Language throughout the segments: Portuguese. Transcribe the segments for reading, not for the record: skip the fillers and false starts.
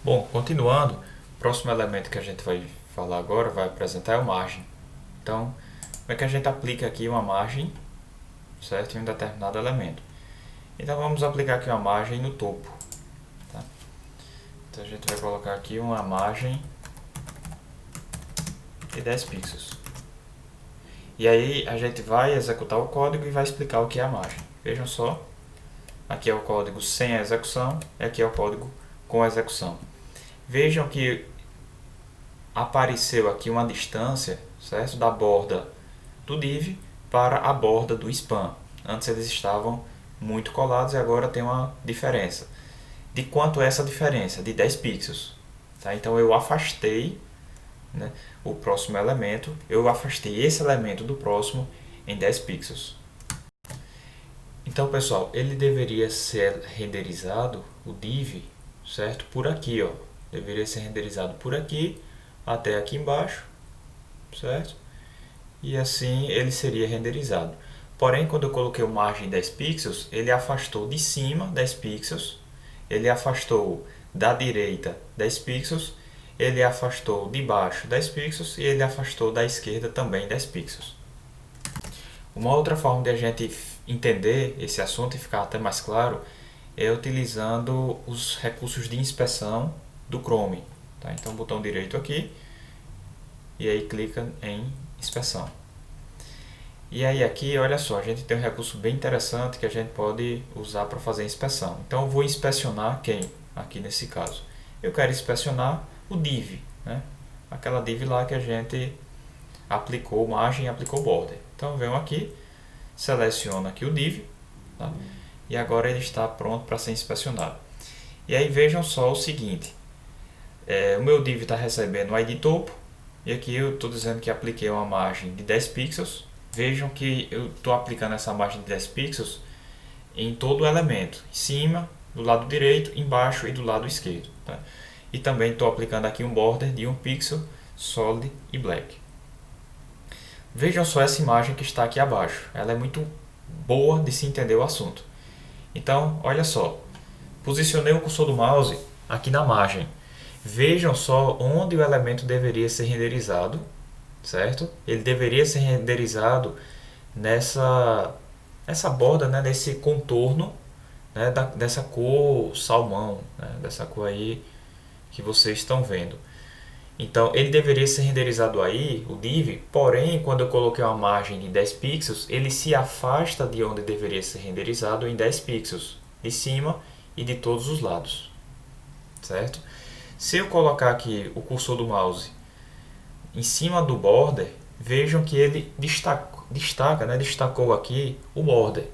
Bom, continuando, o próximo elemento que a gente vai falar agora, vai apresentar é a margem. Então, como é que a gente aplica aqui uma margem, certo, em um determinado elemento? Então vamos aplicar aqui uma margem no topo. Tá? Então a gente vai colocar aqui uma margem de 10 pixels. E aí a gente vai executar o código e vai explicar o que é a margem. Vejam só, aqui é o código sem a execução e aqui é o código com a execução. Vejam que apareceu aqui uma distância, certo, da borda do div para a borda do span. Antes eles estavam muito colados e agora tem uma diferença. De quanto é essa diferença? De 10 pixels. Tá? Então eu afastei, né, o próximo elemento, eu afastei esse elemento do próximo em 10 pixels. Então, pessoal, ele deveria ser renderizado, o div, certo? Por aqui, ó. Deveria ser renderizado por aqui até aqui embaixo, certo? E assim ele seria renderizado. Porém, quando eu coloquei o margem 10 pixels, ele afastou de cima 10 pixels, ele afastou da direita 10 pixels, ele afastou de baixo 10 pixels e ele afastou da esquerda também 10 pixels. Uma outra forma de a gente entender esse assunto e ficar até mais claro é utilizando os recursos de inspeção do Chrome. Tá? Então, botão direito aqui e aí clica em inspeção. E aí aqui, olha só, a gente tem um recurso bem interessante que a gente pode usar para fazer a inspeção. Então eu vou inspecionar quem? Aqui nesse caso. Eu quero inspecionar o div, né? Aquela div lá que a gente aplicou margem e aplicou border. Então eu venho aqui, seleciono aqui o div, tá? E agora ele está pronto para ser inspecionado. E aí vejam só o seguinte, o meu div está recebendo o ID topo, e aqui eu estou dizendo que apliquei uma margem de 10 pixels. Vejam que eu estou aplicando essa margem de 10 pixels em todo o elemento, em cima, do lado direito, embaixo e do lado esquerdo. Tá? E também estou aplicando aqui um border de 1 pixel, solid e black. Vejam só essa imagem que está aqui abaixo, ela é muito boa de se entender o assunto. Então, olha só, posicionei o cursor do mouse aqui na margem. Vejam só onde o elemento deveria ser renderizado, certo? Ele deveria ser renderizado nessa borda, né, nesse contorno, né, dessa cor salmão, né, dessa cor aí que vocês estão vendo. Então ele deveria ser renderizado aí, o div, porém quando eu coloquei uma margem de 10 pixels, ele se afasta de onde deveria ser renderizado em 10 pixels, de cima e de todos os lados, certo? Se eu colocar aqui o cursor do mouse em cima do border, vejam que ele destacou aqui o border.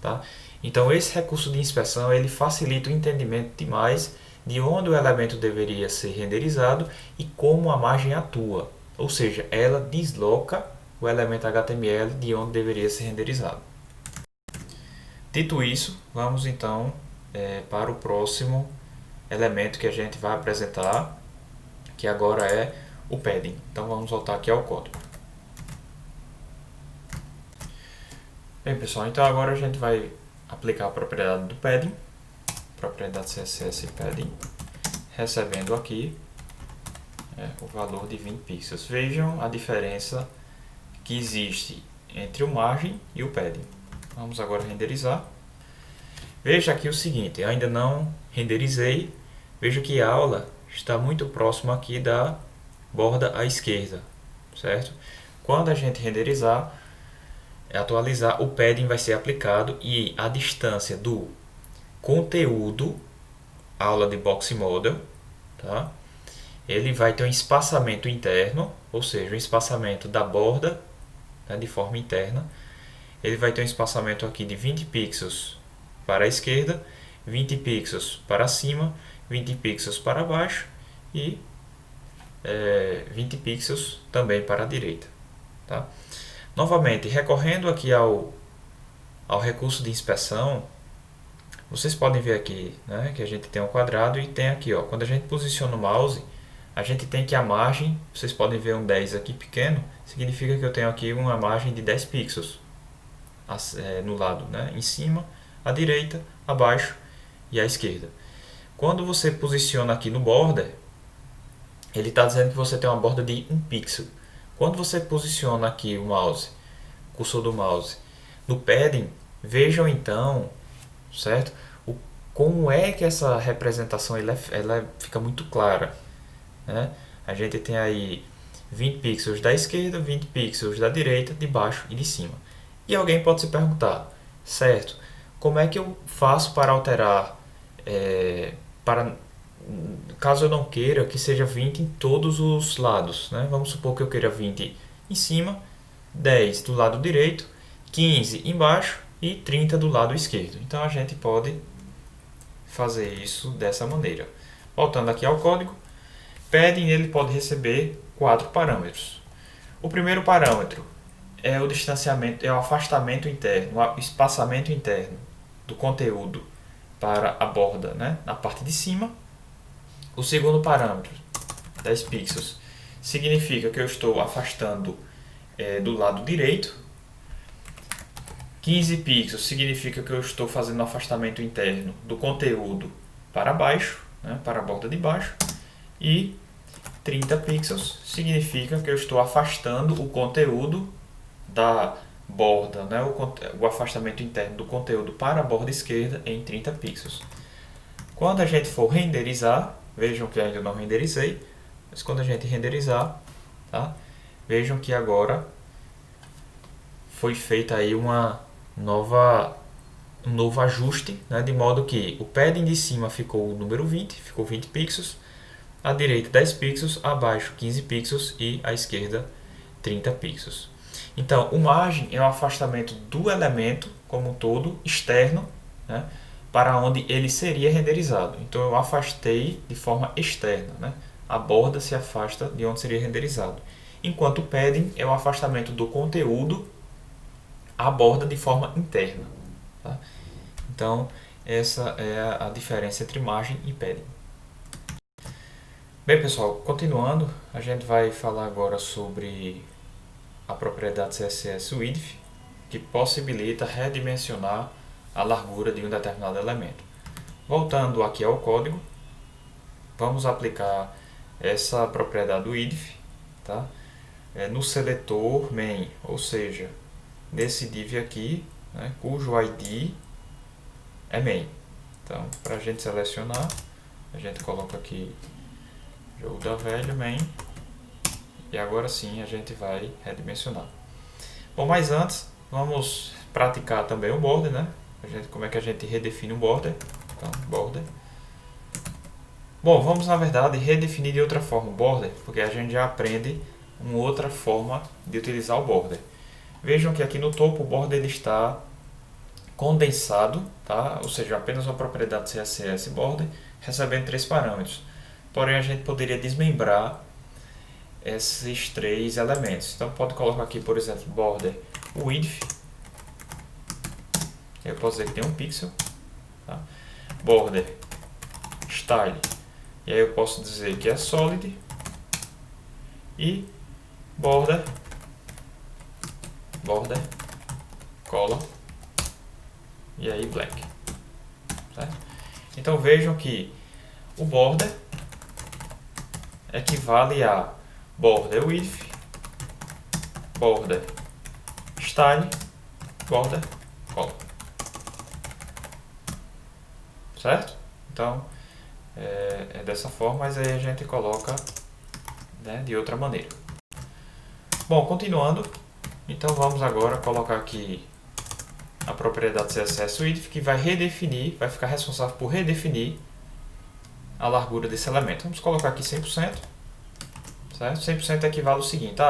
Tá? Então esse recurso de inspeção ele facilita o entendimento demais de onde o elemento deveria ser renderizado e como a margem atua. Ou seja, ela desloca o elemento HTML de onde deveria ser renderizado. Dito isso, vamos então para o próximo elemento que a gente vai apresentar, que agora é o padding. Então vamos voltar aqui ao código. Bem pessoal, então agora a gente vai aplicar a propriedade do padding, propriedade CSS padding, recebendo aqui o valor de 20 pixels. Vejam a diferença que existe entre o margem e o padding. Vamos agora renderizar. Veja aqui o seguinte, eu ainda não renderizei. Veja que a aula está muito próxima aqui da borda à esquerda, certo? Quando a gente renderizar, atualizar, o padding vai ser aplicado e a distância do conteúdo, aula de box model, tá? Ele vai ter um espaçamento interno, ou seja, um espaçamento da borda, né, de forma interna. Ele vai ter um espaçamento aqui de 20 pixels para a esquerda, 20 pixels para cima, 20 pixels para baixo e 20 pixels também para a direita. Tá? Novamente, recorrendo aqui ao recurso de inspeção, vocês podem ver aqui, né, que a gente tem um quadrado e tem aqui, ó, quando a gente posiciona o mouse, a gente tem que a margem, vocês podem ver um 10 aqui pequeno, significa que eu tenho aqui uma margem de 10 pixels no lado, né, em cima, à direita, abaixo e à esquerda. Quando você posiciona aqui no border, ele está dizendo que você tem uma borda de 1 pixel. Quando você posiciona aqui o mouse, o cursor do mouse, no padding, vejam então, certo? Como é que essa representação ela fica muito clara, né? A gente tem aí 20 pixels da esquerda, 20 pixels da direita, de baixo e de cima. E alguém pode se perguntar, certo, como é que eu faço para alterar, para caso eu não queira que seja 20 em todos os lados, né? Vamos supor que eu queira 20 em cima, 10 do lado direito, 15 embaixo e 30 do lado esquerdo. Então a gente pode fazer isso dessa maneira. Voltando aqui ao código, padding ele pode receber 4 parâmetros. O primeiro parâmetro é o distanciamento, é o afastamento interno, o espaçamento interno do conteúdo para a borda, né, na parte de cima. O segundo parâmetro, 10 pixels, significa que eu estou afastando do lado direito. 15 pixels significa que eu estou fazendo um afastamento interno do conteúdo para baixo, né, para a borda de baixo. E 30 pixels significa que eu estou afastando o conteúdo da borda, né, o afastamento interno do conteúdo para a borda esquerda em 30 pixels. Quando a gente for renderizar, vejam que ainda não renderizei, mas quando a gente renderizar, tá, vejam que agora foi feita aí um novo ajuste, né, de modo que o padding de cima ficou o número 20, ficou 20 pixels, à direita 10 pixels, abaixo 15 pixels e à esquerda 30 pixels. Então, o margem é o afastamento do elemento como um todo, externo, né, para onde ele seria renderizado. Então, eu afastei de forma externa, né? A borda se afasta de onde seria renderizado. Enquanto o padding é o afastamento do conteúdo à borda de forma interna. Tá? Então, essa é a diferença entre margem e padding. Bem, pessoal, continuando, a gente vai falar agora sobre a propriedade CSS Width, que possibilita redimensionar a largura de um determinado elemento. Voltando aqui ao código, vamos aplicar essa propriedade Width, tá? No seletor main, ou seja, nesse div aqui, né, cujo ID é main. Então, para a gente selecionar, a gente coloca aqui jogo da velha main, e agora sim a gente vai redimensionar. Bom, mas antes, vamos praticar também o border, né? Como é que a gente redefine um border. Então, border. Bom, vamos na verdade redefinir de outra forma o border, porque a gente já aprende uma outra forma de utilizar o border. Vejam que aqui no topo o border ele está condensado, tá? Ou seja, apenas uma propriedade CSS border, recebendo 3 parâmetros. Porém, a gente poderia desmembrar esses 3 elementos. Então, pode colocar aqui, por exemplo, border width. Eu posso dizer que tem 1 pixel. Tá? Border style. E aí eu posso dizer que é solid. E border color. E aí black. Certo? Então vejam que o border equivale a border width, border style, border color. Certo? Então é dessa forma, mas aí a gente coloca, né, de outra maneira. Bom, continuando, então vamos agora colocar aqui a propriedade CSS Width, que vai redefinir, vai ficar responsável por redefinir a largura desse elemento. Vamos colocar aqui 100%, certo? 100% equivale ao seguinte,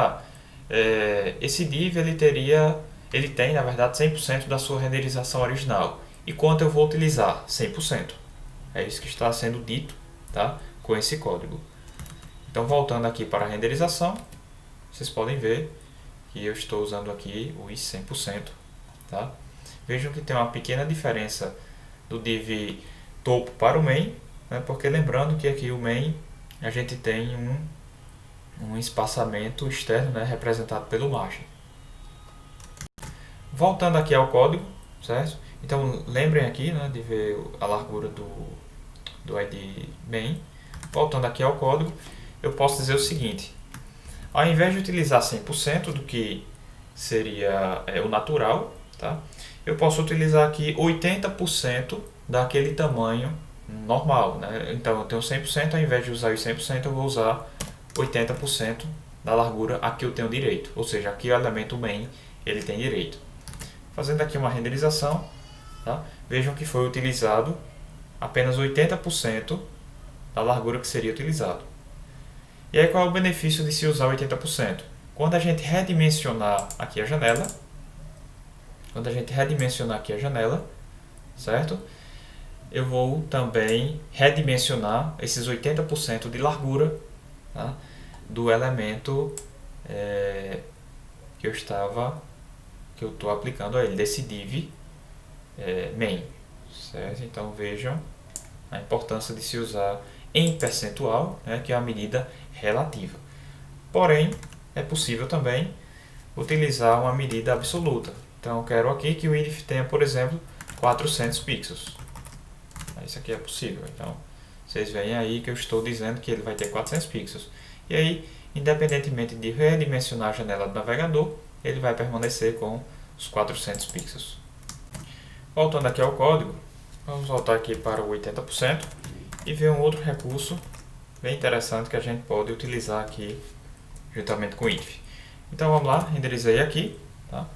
esse div ele tem na verdade 100% da sua renderização original. E quanto eu vou utilizar? 100%. É isso que está sendo dito, tá, com esse código. Então, voltando aqui para a renderização, vocês podem ver que eu estou usando aqui os 100%. Tá? Vejam que tem uma pequena diferença do div topo para o main, né? Porque lembrando que aqui o main a gente tem um espaçamento externo, né, representado pelo margem. Voltando aqui ao código, certo? Então lembrem aqui, né, de ver a largura do ID main. Voltando aqui ao código, eu posso dizer o seguinte: ao invés de utilizar 100% do que seria o natural, tá? Eu posso utilizar aqui 80% daquele tamanho normal, né? Então eu tenho 100%, ao invés de usar os 100%, eu vou usar 80% da largura a que eu tenho direito, ou seja, aqui o elemento main ele tem direito. Fazendo aqui uma renderização, tá? Vejam que foi utilizado apenas 80% da largura que seria utilizado. E aí qual é o benefício de se usar 80%? Quando a gente redimensionar aqui a janela, certo? Eu vou também redimensionar esses 80% de largura, tá? Do elemento que eu estou aplicando a ele, desse div main, certo? Então vejam a importância de se usar em percentual, né, que é a medida relativa. Porém, é possível também utilizar uma medida absoluta. Então eu quero aqui que o width tenha, por exemplo, 400 pixels. Isso aqui é possível. Então vocês veem aí que eu estou dizendo que ele vai ter 400 pixels. E aí, independentemente de redimensionar a janela do navegador, ele vai permanecer com os 400 pixels. Voltando aqui ao código, vamos voltar aqui para o 80% e ver um outro recurso bem interessante que a gente pode utilizar aqui juntamente com o if. Então vamos lá, renderizei aqui, tá?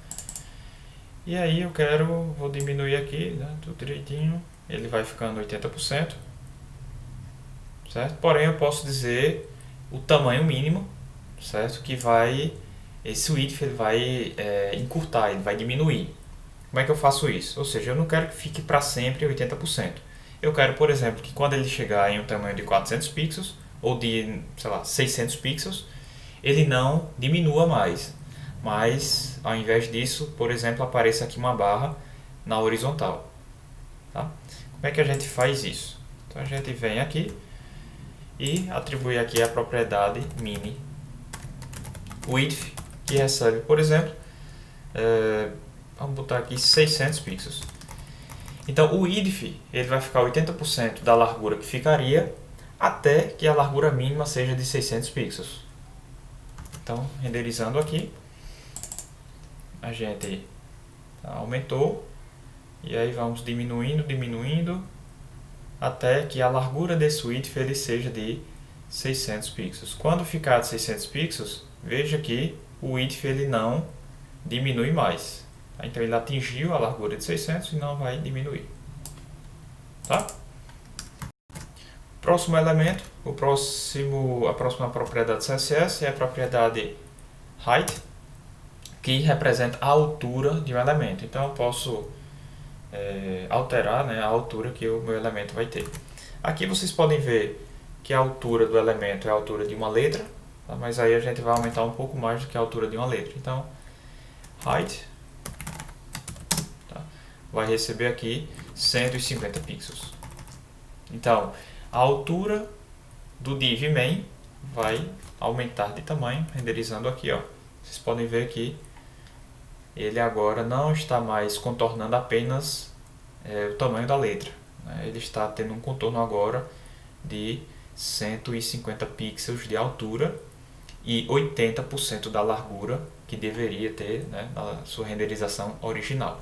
E aí vou diminuir aqui, né, tudo direitinho, ele vai ficando 80%, certo? Porém eu posso dizer o tamanho mínimo, certo? Que esse width ele vai encurtar, ele vai diminuir. Como é que eu faço isso? Ou seja, eu não quero que fique para sempre 80%. Eu quero, por exemplo, que quando ele chegar em um tamanho de 400 pixels, ou de, sei lá, 600 pixels, ele não diminua mais. Mas, ao invés disso, por exemplo, apareça aqui uma barra na horizontal. Tá? Como é que a gente faz isso? Então a gente vem aqui e atribui aqui a propriedade mini width, que recebe, por exemplo, vamos botar aqui 600 pixels. Então o width ele vai ficar 80% da largura que ficaria até que a largura mínima seja de 600 pixels. Então, renderizando aqui, a gente aumentou e aí vamos diminuindo até que a largura desse width ele seja de 600 pixels. Quando ficar de 600 pixels, veja que o width ele não diminui mais. Então ele atingiu a largura de 600 e não vai diminuir. Tá? Próximo elemento, a próxima propriedade CSS é a propriedade height, que representa a altura de um elemento. Então eu posso alterar, né, a altura que o meu elemento vai ter. Aqui vocês podem ver que a altura do elemento é a altura de uma letra, tá? Mas aí a gente vai aumentar um pouco mais do que a altura de uma letra. Então, height vai receber aqui 150 pixels. Então, a altura do div main vai aumentar de tamanho, renderizando aqui, ó. Vocês podem ver que ele agora não está mais contornando apenas o tamanho da letra, né? Ele está tendo um contorno agora de 150 pixels de altura e 80% da largura que deveria ter, né, na sua renderização original.